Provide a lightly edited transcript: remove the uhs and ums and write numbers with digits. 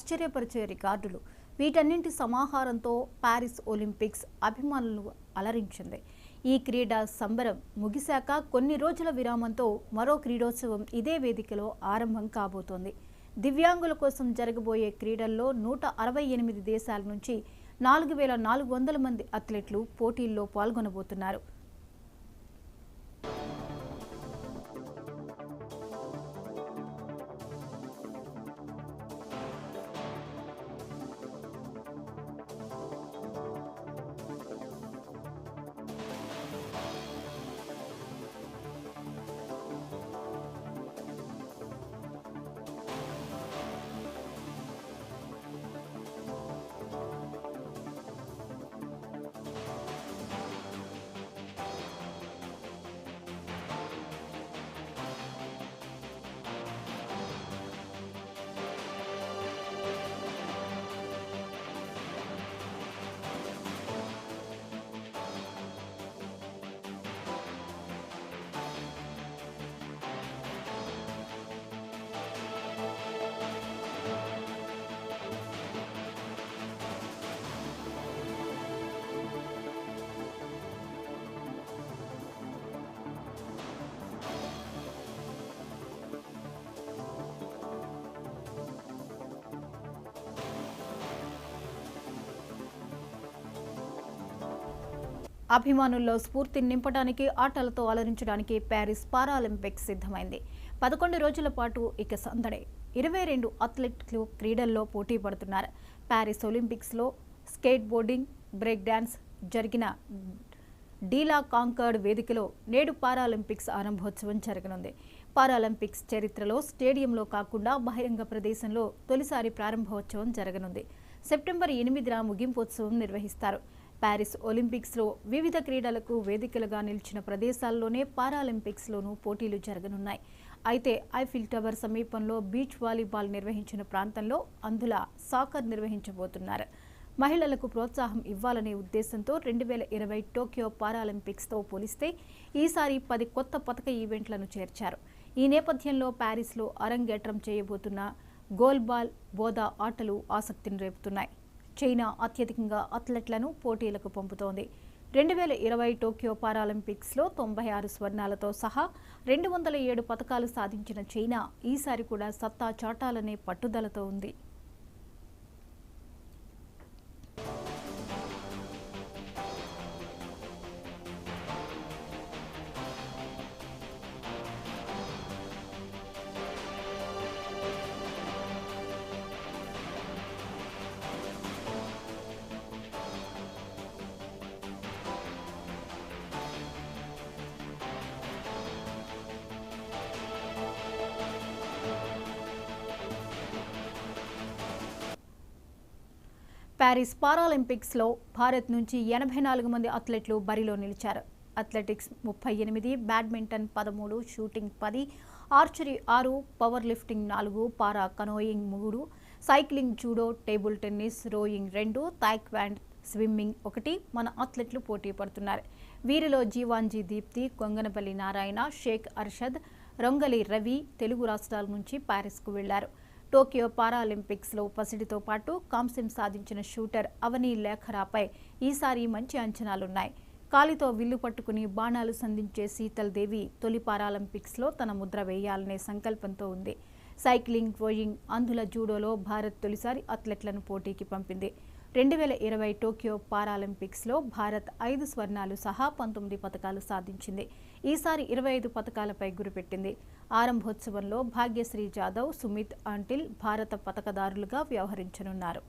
ఆశ్చర్యపరిచే రికార్డులు. వీటన్నింటి సమాహారంతో Paris Olympics అభిమానులను అలరించింది. ఈ క్రీడా సంబరం ముగిశాక కొన్ని రోజుల విరామంతో మరో క్రీడోత్సవం ఇదే వేదికలో ఆరంభం కాబోతోంది. దివ్యాంగుల కోసం జరగబోయే క్రీడల్లో 168 దేశాల నుంచి 4400 మంది అథ్లెట్లు పోటీల్లో పాల్గొనబోతున్నారు. అభిమానుల్లో స్ఫూర్తిని నింపడానికి, ఆటలతో అలరించడానికి ప్యారిస్ పారాలింపిక్స్ సిద్ధమైంది. 11 రోజుల పాటు ఇక సందడే. 22 అథ్లెట్లు క్రీడల్లో పోటీ పడుతున్నారు. ప్యారిస్ ఒలింపిక్స్లో స్కేట్ బోర్డింగ్, బ్రేక్ డాన్స్ జరిగిన డీలా కాంకర్డ్ వేదికలో నేడు పారాలింపిక్స్ ఆరంభోత్సవం జరగనుంది. పారాలింపిక్స్ చరిత్రలో స్టేడియంలో కాకుండా బహిరంగ ప్రదేశంలో తొలిసారి ప్రారంభోత్సవం జరగనుంది. సెప్టెంబర్ 8న ముగింపోత్సవం నిర్వహిస్తారు. ప్యారిస్ ఒలింపిక్స్లో వివిధ క్రీడలకు వేదికలుగా నిలిచిన ప్రదేశాల్లోనే పారాలింపిక్స్లోనూ పోటీలు జరగనున్నాయి. అయితే ఐఫిల్ టవర్ సమీపంలో బీచ్ వాలీబాల్ నిర్వహించిన ప్రాంతంలో అందులో సాకర్ నిర్వహించబోతున్నారు. మహిళలకు ప్రోత్సాహం ఇవ్వాలనే ఉద్దేశంతో 2020 టోక్యో పారాలింపిక్స్తో పోలిస్తే ఈసారి 10 కొత్త పతక ఈవెంట్లను చేర్చారు. ఈ నేపథ్యంలో ప్యారిస్లో అరంగేట్రం చేయబోతున్న గోల్బాల్, బోదా ఆటలు ఆసక్తిని రేపుతున్నాయి. చైనా అత్యధికంగా అథ్లెట్లను పోటీలకు పంపుతోంది. 2020 టోక్యో పారాలింపిక్స్లో 96 స్వర్ణాలతో సహా 207 పతకాలు సాధించిన చైనా ఈసారి కూడా సత్తా చాటాలనే పట్టుదలతో ఉంది. ప్యారిస్ పారాలింపిక్స్లో భారత్ నుంచి 84 మంది అథ్లెట్లు బరిలో నిలిచారు. Athletics 38, badminton 13, shooting 10, archery 6, power lifting 4, para canoeing 3, cycling, judo, table tennis, rowing 2, taekwondo, swimming 1 మన అథ్లెట్లు పోటీ పడుతున్నారు. వీరిలో జీవాంజీ దీప్తి, కొంగనపల్లి నారాయణ, షేక్ అర్షద్, రొంగలి రవి తెలుగు రాష్ట్రాల నుంచి ప్యారిస్కు వెళ్లారు. టోక్యో పారాలింపిక్స్లో పసిడితో పాటు కాంస్యం సాధించిన షూటర్ అవనీ లేఖరాపై ఈసారి మంచి అంచనాలున్నాయి. కాలితో విల్లు పట్టుకుని బాణాలు సంధించే శీతల్ దేవి తొలి పారాలింపిక్స్లో తన ముద్ర వేయాలనే సంకల్పంతో ఉంది. సైక్లింగ్, రోయింగ్, అందుల జూడోలో భారత్ తొలిసారి అథ్లెట్లను పోటీకి పంపింది. 2020 టోక్యో పారాలింపిక్స్లో భారత్ 5 స్వర్ణాలు సహా 19 పతకాలు సాధించింది. ఈసారి 25 పతకాలపై గురిపెట్టింది. ఆరంభోత్సవంలో భాగ్యశ్రీ జాదవ్, సుమిత్ అంటిల్ భారత పతకదారులుగా వ్యవహరించనున్నారు.